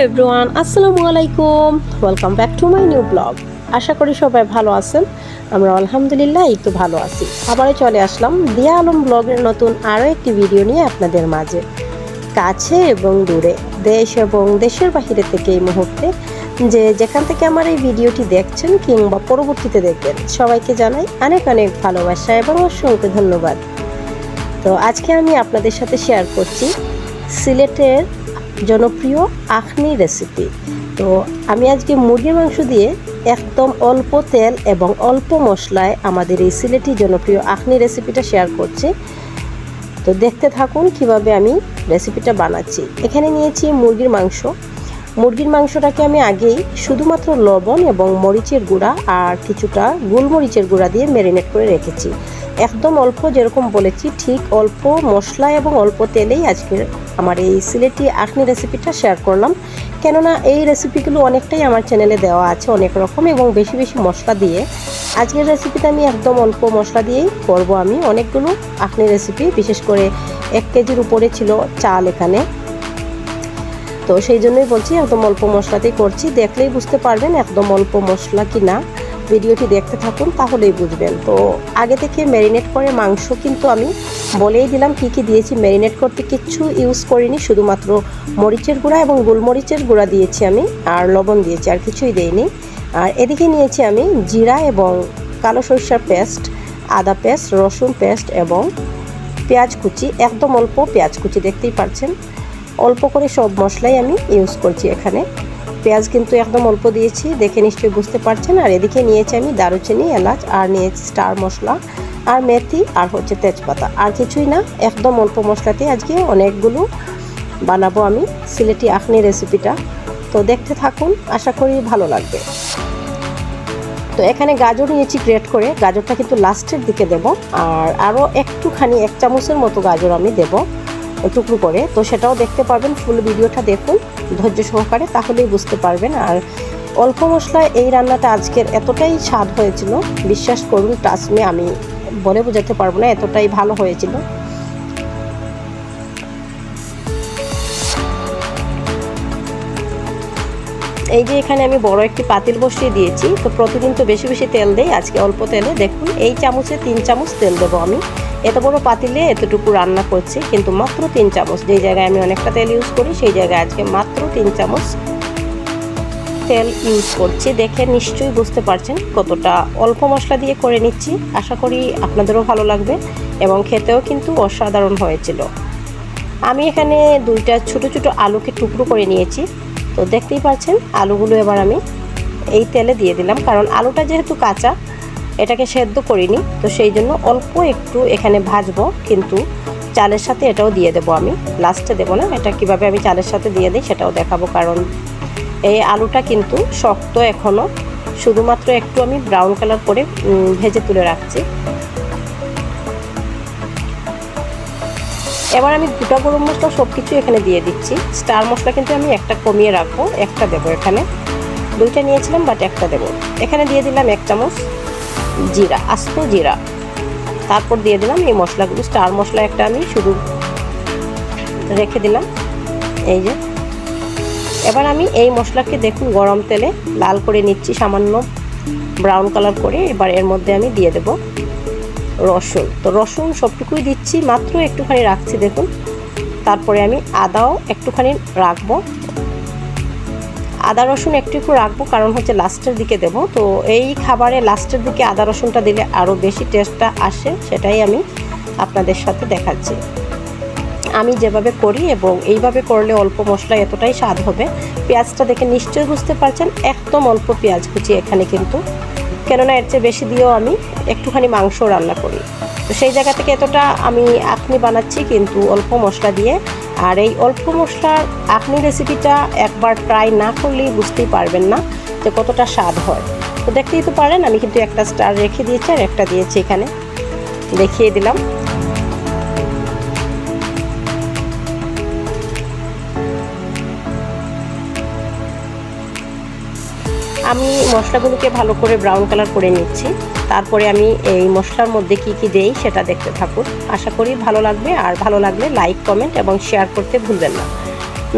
Everyone, আসসালামু আলাইকুম। Welcome back to my new blog. আশা করি সবাই ভালো আছেন। আমরা আলহামদুলিল্লাহ একটু ভালো আছি। আবারও চলে আসলাম দিয়া আলম ব্লগের নতুন আরও একটি ভিডিও নিয়ে আপনাদের মাঝে। কাছে এবং দূরে, দেশ এবং দেশের বাহিরে থেকে এই মুহূর্তে যেখান থেকে আমার এই ভিডিওটি দেখছেন কিংবা পরবর্তীতে দেখবেন, সবাইকে জানাই অনেক অনেক ভালোবাসা এবং অসংখ্য ধন্যবাদ। তো আজকে আমি আপনাদের সাথে শেয়ার করছি সিলেটের জনপ্রিয় আখনি রেসিপি। তো আমি আজকে মুরগির মাংস দিয়ে একদম অল্প তেল এবং অল্প মশলায় আমাদের এই সিলেটি জনপ্রিয় আখনি রেসিপিটা শেয়ার করছি। তো দেখতে থাকুন কিভাবে আমি রেসিপিটা বানাচ্ছি। এখানে নিয়েছি মুরগির মাংস। মুরগির মাংসটাকে আমি আগেই শুধুমাত্র লবণ এবং মরিচের গুঁড়া আর কিছুটা গোলমরিচের গুঁড়া দিয়ে ম্যারিনেট করে রেখেছি। একদম অল্প, যেরকম বলেছি ঠিক অল্প মশলা এবং অল্প তেলেই আজকের আমার এই সিলেটি আখনি রেসিপিটা শেয়ার করলাম। কেননা এই রেসিপিগুলো অনেকটাই আমার চ্যানেলে দেওয়া আছে অনেক রকম এবং বেশি বেশি মশলা দিয়ে। আজকের রেসিপিটা আমি একদম অল্প মশলা দিয়েই করব। আমি অনেকগুলো আখনি রেসিপি, বিশেষ করে 1 কেজির উপরে ছিল চাল এখানে, তো সেই জন্যই বলছি একদম অল্প মশলাতেই করছি। দেখলেই বুঝতে পারবেন একদম অল্প মশলা কি না। ভিডিওটি দেখতে থাকুন, তাহলেই বুঝবেন। তো আগে থেকে ম্যারিনেট করে মাংস কিন্তু আমি বলেই দিলাম কি কি দিয়েছি। ম্যারিনেট করতে কিচ্ছু ইউজ করিনি, শুধুমাত্র মরিচের গুঁড়া এবং গোলমরিচের গুঁড়া দিয়েছি আমি, আর লবণ দিয়েছি, আর কিছুই দেইনি। আর এদিকে নিয়েছি আমি জিরা এবং কালো সরিষার পেস্ট, আদা পেস্ট, রসুন পেস্ট এবং পেঁয়াজ কুচি, একদম অল্প পেঁয়াজ কুচি, দেখতেই পাচ্ছেন অল্প করে সব মশলাই আমি ইউজ করছি এখানে। পেঁয়াজ কিন্তু একদম অল্প দিয়েছি, দেখে নিশ্চয়ই বুঝতে পারছেন। আর এদিকে নিয়েছি আমি দারুচিনি, এলাচ, আর নিয়েছি স্টার মশলা, আর মেথি, আর হচ্ছে তেজপাতা, আর কিছুই না। একদম অল্প মশলাতে আজকে অনেকগুলো বানাবো আমি সিলেটি আখনি রেসিপিটা। তো দেখতে থাকুন, আশা করি ভালো লাগবে। তো এখানে গাজর নিয়েছি গ্রেট করে, গাজরটা কিন্তু লাস্টের দিকে দেব। আর আরও একটুখানি 1 চামচের মতো গাজর আমি দেব টুকরো করে। তো সেটাও দেখতে পারবেন, ফুল ভিডিওটা দেখুন ধৈর্য সহকারে, তাহলেই বুঝতে পারবেন। আর অল্প মশলায় এই রান্নাটা আজকের এতটাই স্বাদ হয়েছিল, বিশ্বাস করুন, টাচমে আমি বলে বোঝাতে পারবো না, এতটাই ভালো হয়েছিল। এই যে এখানে আমি বড় একটি পাতিল বসিয়ে দিয়েছি। তো প্রতিদিন তো বেশি বেশি তেল দেই, আজকে অল্প তেলে, দেখুন এই চামচে 3 চামচ তেল দেবো আমি। এত বড় পাতিলে এতটুকু রান্না করছি, কিন্তু মাত্র 3 চামচ। যেই জায়গায় আমি অনেকটা তেল ইউজ করি, সেই জায়গায় আজকে মাত্র 3 চামচ তেল ইউজ করছি। দেখে নিশ্চয়ই বুঝতে পারছেন কতটা অল্প মশলা দিয়ে করে নিচ্ছি। আশা করি আপনাদেরও ভালো লাগবে এবং খেতেও কিন্তু অসাধারণ হয়েছিল। আমি এখানে 2টা ছোট ছোট আলুকে টুকরো করে নিয়েছি। তো দেখতেই পাচ্ছেন আলুগুলো এবার আমি এই তেলে দিয়ে দিলাম, কারণ আলুটা যেহেতু কাঁচা, এটাকে সেদ্ধ করিনি, তো সেই জন্য অল্প একটু এখানে ভাজবো। কিন্তু চালের সাথে এটাও দিয়ে দেবো আমি, লাস্টে দেবো না। এটা কিভাবে আমি চালের সাথে দিয়ে দিই সেটাও দেখাবো, কারণ এই আলুটা কিন্তু শক্ত এখনও, শুধুমাত্র একটু আমি ব্রাউন কালার করে ভেজে তুলে রাখছি। এবার আমি গোটা গরম মশলা সব কিছু এখানে দিয়ে দিচ্ছি। স্টার মশলা কিন্তু আমি একটা কমিয়ে রাখবো, একটা দেবো এখানে। 2টা নিয়েছিলাম বাট একটা দেবো। এখানে দিয়ে দিলাম 1 চামচ জিরা, আস্ত জিরা। তারপর দিয়ে দিলাম এই মশলাগুলো। স্টার মশলা একটা আমি শুধু রেখে দিলাম, এই যে। এবার আমি এই মশলাকে দেখুন গরম তেলে লাল করে নিচ্ছি, সামান্য ব্রাউন কালার করে। এবার এর মধ্যে আমি দিয়ে দেব রসুন। তো রসুন সবটুকুই দিচ্ছি, মাত্র একটুখানি রাখছি দেখুন। তারপরে আমি আদাও একটুখানি রাখবো, আদা রসুন একটু রাখবো, কারণ হচ্ছে লাস্টের দিকে দেব। তো এই খাবারে লাস্টের দিকে আদা রসুনটা দিলে আরও বেশি টেস্টটা আসে, সেটাই আমি আপনাদের সাথে দেখাচ্ছি আমি যেভাবে করি। এবং এইভাবে করলে অল্প মশলা এতটাই স্বাদ হবে। পেঁয়াজটা দেখে নিশ্চয়ই বুঝতে পারছেন একদম অল্প পেঁয়াজ কুচি এখানে কিন্তু, কেননা এর চেয়ে বেশি দিয়েও আমি একটুখানি মাংস রান্না করি। তো সেই জায়গা থেকে এতটা আমি আখনি বানাচ্ছি কিন্তু অল্প মশলা দিয়ে। আর এই অল্প মশলার আখনি রেসিপিটা একবার ট্রাই না করলেই বুঝতেই পারবেন না যে কতটা স্বাদ হয়। তো দেখতেই তো পারেন আমি কিন্তু একটা স্টার রেখে দিয়েছি আর একটা দিয়েছি এখানে, দেখিয়ে দিলাম। আমি মশলাগুলোকে ভালো করে ব্রাউন কালার করে নিচ্ছি। তারপরে আমি এই মশলার মধ্যে কি কি দেই সেটা দেখতে থাকুন, আশা করি ভালো লাগবে। আর ভালো লাগলে লাইক, কমেন্ট এবং শেয়ার করতে ভুলবেন না।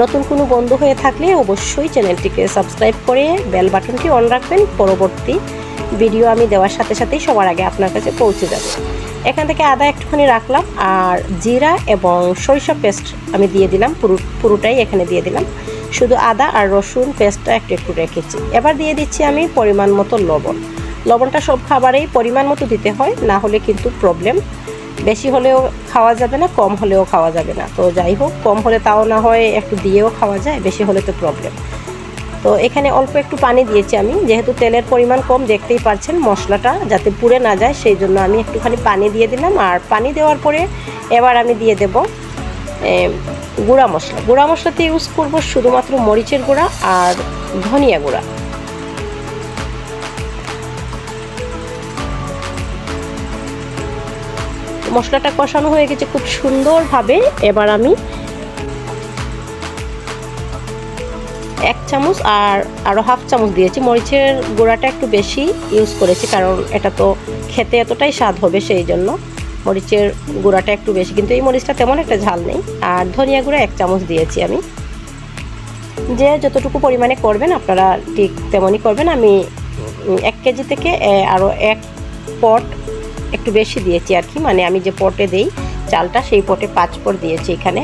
নতুন কোনো বন্ধু হয়ে থাকলে অবশ্যই চ্যানেলটিকে সাবস্ক্রাইব করে বেল বাটনটি অন রাখবেন। পরবর্তী ভিডিও আমি দেওয়ার সাথে সাথেই সবার আগে আপনার কাছে পৌঁছে যাবে। এখান থেকে আদা একটুখানি রাখলাম, আর জিরা এবং সরিষা পেস্ট আমি দিয়ে দিলাম, পুরোটাই এখানে দিয়ে দিলাম। শুধু আদা আর রসুন পেস্টটা একটু একটু রেখেছি। এবার দিয়ে দিচ্ছি আমি পরিমাণ মতো লবণ। লবণটা সব খাবারেই পরিমাণ মতো দিতে হয়, না হলে কিন্তু প্রবলেম। বেশি হলেও খাওয়া যাবে না, কম হলেও খাওয়া যাবে না। তো যাই হোক, কম হলে তাও না হয় একটু দিয়েও খাওয়া যায়, বেশি হলে তো প্রবলেম। তো এখানে অল্প একটু পানি দিয়েছি আমি, যেহেতু তেলের পরিমাণ কম, দেখতেই পাচ্ছেন মশলাটা যাতে পুড়ে না যায় সেই জন্য আমি একটুখানি পানি দিয়ে দিলাম। আর পানি দেওয়ার পরে এবার আমি দিয়ে দেব গুঁড়া মশলা। গুঁড়া মশলাতে ইউজ করব শুধুমাত্র মরিচের গুঁড়া আর ধনিয়া গুঁড়া। মশলাটা কষানো হয়ে গেছে খুব সুন্দরভাবে। এবার আমি 1 চামচ আর আরও হাফ চামচ দিয়েছি। মরিচের গুঁড়াটা একটু বেশি ইউজ করেছি, কারণ এটা তো খেতে এতটাই স্বাদ হবে, সেই জন্য মরিচের গুঁড়াটা একটু বেশি। কিন্তু এই মরিচটা তেমন একটা ঝাল নেই। আর ধনিয়া গুঁড়া 1 চামচ দিয়েছি আমি। যে যতটুকু পরিমাণে করবেন আপনারা ঠিক তেমনই করবেন। আমি 1 কেজি থেকে আরও 1 পট একটু বেশি দিয়েছি আর কি, মানে আমি যে পটে দেই চালটা সেই পটে 5 পট দিয়েছি এখানে।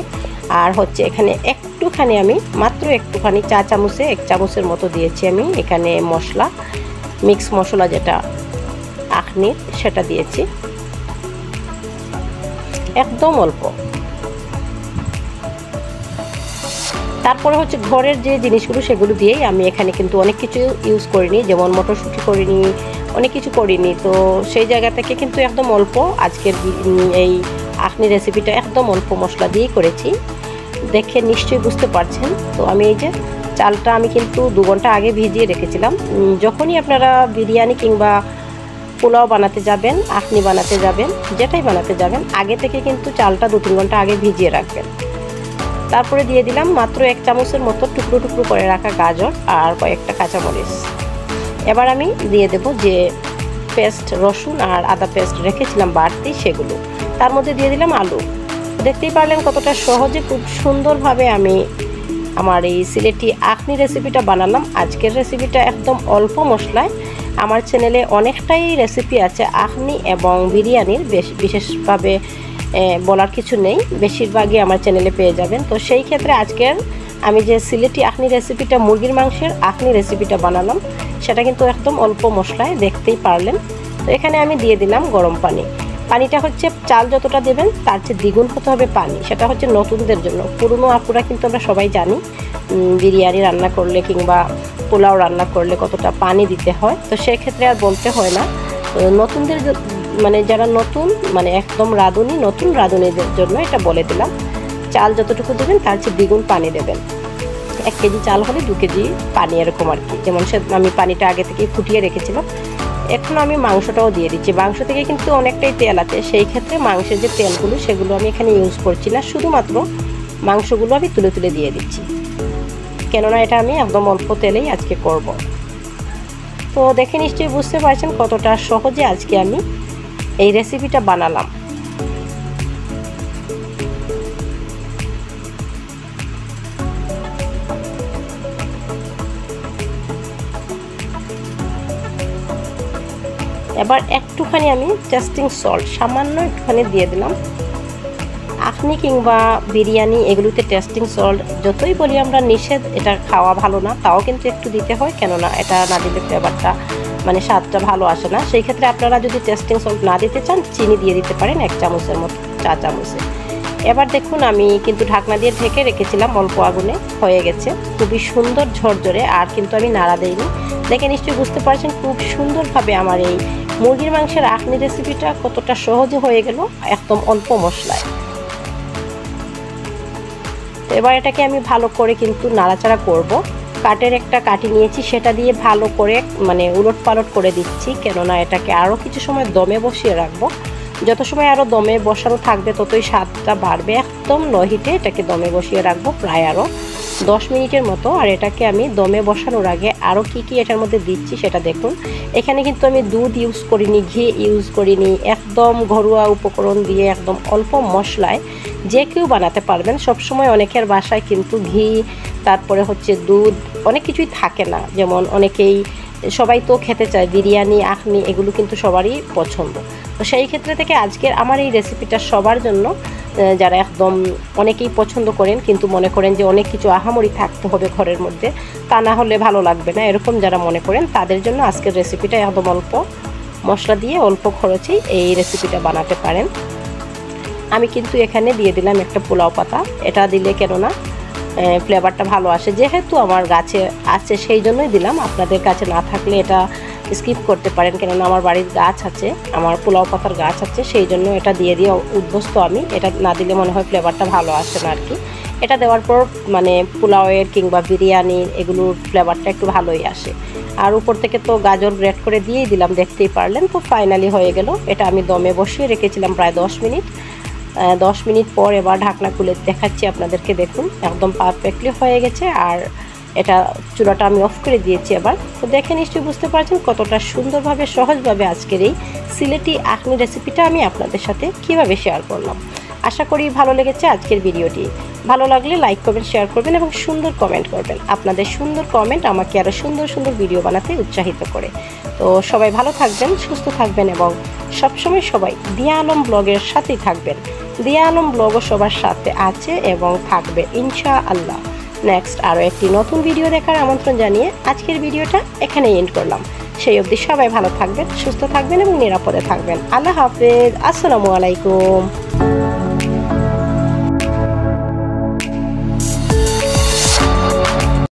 আর হচ্ছে এখানে একটুখানি আমি মাত্র একটুখানি চা চামচে 1 চামচের মতো দিয়েছি আমি এখানে মশলা, মিক্স মশলা যেটা আখনির, সেটা দিয়েছি একদম অল্প। তারপরে হচ্ছে ঘরের যে জিনিসগুলো সেগুলো দিয়েই আমি এখানে কিন্তু অনেক কিছু ইউজ করিনি, যেমন মটরশুঁটি করিনি, অনেক কিছু করিনি। তো সেই জায়গা থেকে কিন্তু একদম অল্প আজকের এই আখনি রেসিপিটা একদম অল্প মশলা দিয়েই করেছি, দেখে নিশ্চয়ই বুঝতে পারছেন। তো আমি এই যে চালটা আমি কিন্তু 2 ঘন্টা আগে ভিজিয়ে রেখেছিলাম। যখনই আপনারা বিরিয়ানি কিংবা পোলাও বানাতে যাবেন, আখনি বানাতে যাবেন, যেটাই বানাতে যাবেন, আগে থেকে কিন্তু চালটা 2-3 ঘন্টা আগে ভিজিয়ে রাখবেন। তারপরে দিয়ে দিলাম মাত্র 1 চামচের মতো টুকরো টুকরো করে রাখা গাজর আর কয়েকটা কাঁচামরিচ। এবার আমি দিয়ে দেব যে পেস্ট, রসুন আর আদা পেস্ট রেখেছিলাম বাড়তি, সেগুলো। তার মধ্যে দিয়ে দিলাম আলু। দেখতেই পারলেন কতটা সহজে খুব সুন্দরভাবে আমি আমার এই সিলেটি আখনি রেসিপিটা বানালাম। আজকের রেসিপিটা একদম অল্প মশলায়। আমার চ্যানেলে অনেকটাই রেসিপি আছে আখনি এবং বিরিয়ানির, বিশেষভাবে বলার কিছু নেই, বেশিরভাগই আমার চ্যানেলে পেয়ে যাবেন। তো সেই ক্ষেত্রে আজকের আমি যে সিলেটি আখনি রেসিপিটা, মুরগির মাংসের আখনি রেসিপিটা বানালাম, সেটা কিন্তু একদম অল্প মশলায়, দেখতেই পারলেন। তো এখানে আমি দিয়ে দিলাম গরম পানি। পানিটা হচ্ছে চাল যতটা দেবেন তার চেয়ে দ্বিগুণ হতে হবে পানি। সেটা হচ্ছে নতুনদের জন্য। পুরনো আপুরা কিন্তু আমরা সবাই জানি বিরিয়ানি রান্না করলে কিংবা পোলাও রান্না করলে কতটা পানি দিতে হয়, তো সেক্ষেত্রে আর বলতে হয় না। নতুনদের মানে যারা নতুন, মানে একদম রাঁধুনি, নতুন রাঁধুনিদের জন্য এটা বলে দিলাম। চাল যতটুকু দেবেন তার চেয়ে দ্বিগুণ পানি দেবেন। 1 কেজি চাল হলে 2 কেজি পানি, এরকম আর কি। যেমন আমি পানিটা আগে থেকেই ফুটিয়ে রেখেছিলাম। এখন আমি মাংসটাও দিয়ে দিচ্ছি। মাংস থেকে কিন্তু অনেকটাই তেল আছে, সেই ক্ষেত্রে মাংসের যে তেলগুলো সেগুলো আমি এখানে ইউজ করছি না, শুধুমাত্র মাংসগুলো আমি তুলে তুলে দিয়ে দিচ্ছি, কেননা এটা আমি একদম অল্প তেলেই আজকে করব। তো দেখে নিশ্চয়ই বুঝতে পারছেন কতটা সহজে আজকে আমি এই রেসিপিটা বানালাম। এবার একটুখানি আমি টেস্টিং সল্ট সামান্য একটুখানি দিয়ে দিলাম। আখনি কিংবা বিরিয়ানি এগুলোতে টেস্টিং সল্ট যতই বলি আমরা নিষেধ, এটা খাওয়া ভালো না, তাও কিন্তু একটু দিতে হয়, কেননা এটা না দিলে ফ্লেভারটা, মানে স্বাদটা ভালো আসে না। সেই ক্ষেত্রে আপনারা যদি টেস্টিং সল্ট না দিতে চান, চিনি দিয়ে দিতে পারেন 1 চামচের মতো, চা চামচে। এবার দেখুন আমি কিন্তু ঢাকনা দিয়ে ঢেকে রেখেছিলাম, অল্প আগুনে হয়ে গেছে, খুবই সুন্দর ঝরঝরে। আর কিন্তু আমি নাড়া দেইনি। দেখে নিশ্চয়ই বুঝতে পারছেন খুব সুন্দরভাবে আমার এই মুরগির মাংসের আখনি রেসিপিটা কতটা সহজে হয়ে গেল একদম অল্প মশলায়। এবার এটাকে আমি ভালো করে কিন্তু নাড়াচাড়া করব। কাঠের একটা কাঠি নিয়েছি, সেটা দিয়ে ভালো করে মানে উলট পালট করে দিচ্ছি, কেননা এটাকে আরও কিছু সময় দমে বসিয়ে রাখবো। যত সময় আরও দমে বসানো থাকবে ততই স্বাদটা বাড়বে। একদম লো হিটে এটাকে দমে বসিয়ে রাখবো প্রায় আরও 10 মিনিটের মতো। আর এটাকে আমি দমে বসানোর আগে আরও কি এটার মধ্যে দিচ্ছি সেটা দেখুন। এখানে কিন্তু আমি দুধ ইউজ করিনি, ঘি ইউজ করিনি, একদম ঘরোয়া উপকরণ দিয়ে একদম অল্প মশলায় যে কেউ বানাতে পারবেন। সবসময় অনেকের বাসায় কিন্তু ঘি, তারপরে হচ্ছে দুধ, অনেক কিছুই থাকে না। যেমন অনেকেই, সবাই তো খেতে চায় বিরিয়ানি, আখনি, এগুলো কিন্তু সবারই পছন্দ। তো সেই ক্ষেত্রে থেকে আজকের আমার এই রেসিপিটা সবার জন্য, যারা একদম অনেকেই পছন্দ করেন কিন্তু মনে করেন যে অনেক কিছু আহামরি থাকতে হবে ঘরের মধ্যে, তা না হলে ভালো লাগবে না, এরকম যারা মনে করেন তাদের জন্য আজকের রেসিপিটা একদম অল্প মশলা দিয়ে অল্প খরচেই এই রেসিপিটা বানাতে পারেন। আমি কিন্তু এখানে দিয়ে দিলাম একটা পোলাও পাতা। এটা দিলে কেননা ফ্লেভারটা ভালো আসে, যেহেতু আমার গাছে আছে সেই জন্যই দিলাম। আপনাদের কাছে না থাকলে এটা স্কিপ করতে পারেন, কেননা আমার বাড়ির গাছ আছে, আমার পোলাও পাতার গাছ আছে, সেই জন্য এটা দিয়ে অভ্যস্ত আমি। এটা না দিলে মনে হয় ফ্লেভারটা ভালো আসে না আর কি। এটা দেওয়ার পর মানে পোলাওয়ের কিংবা বিরিয়ানির এগুলোর ফ্লেভারটা একটু ভালোই আসে। আর উপর থেকে তো গাজর গ্রেট করে দিয়েই দিলাম, দেখতেই পারলেন। তো ফাইনালি হয়ে গেল। এটা আমি দমে বসিয়ে রেখেছিলাম প্রায় 10 মিনিট। 10 মিনিট পর এবার ঢাকনা খুলে দেখাচ্ছি আপনাদেরকে। দেখুন একদম পারফেক্টলি হয়ে গেছে। আর এটা চুলাটা আমি অফ করে দিয়েছি এবার। তো দেখে নিশ্চয়ই বুঝতে পারছেন কতটা সুন্দরভাবে, সহজভাবে আজকের এই সিলেটি আখনি রেসিপিটা আমি আপনাদের সাথে কীভাবে শেয়ার করলাম। আশা করি ভালো লেগেছে আজকের ভিডিওটি। ভালো লাগলে লাইক করবেন, শেয়ার করবেন এবং সুন্দর কমেন্ট করবেন। আপনাদের সুন্দর কমেন্ট আমাকে আরও সুন্দর সুন্দর ভিডিও বানাতে উৎসাহিত করে। তো সবাই ভালো থাকবেন, সুস্থ থাকবেন এবং সবসময় সবাই দিয়া আলম ব্লগের সাথেই থাকবেন। দিয়া আলম ব্লগও সবার সাথে আছে এবং থাকবে ইনশাআল্লাহ। নেক্সট আরও একটি নতুন ভিডিও দেখার আমন্ত্রণ জানিয়ে আজকের ভিডিওটা এখানেই এন্ড করলাম। সেই অবধি সবাই ভালো থাকবেন, সুস্থ থাকবেন এবং নিরাপদে থাকবেন। আল্লাহ হাফেজ। আসসালামু আলাইকুম।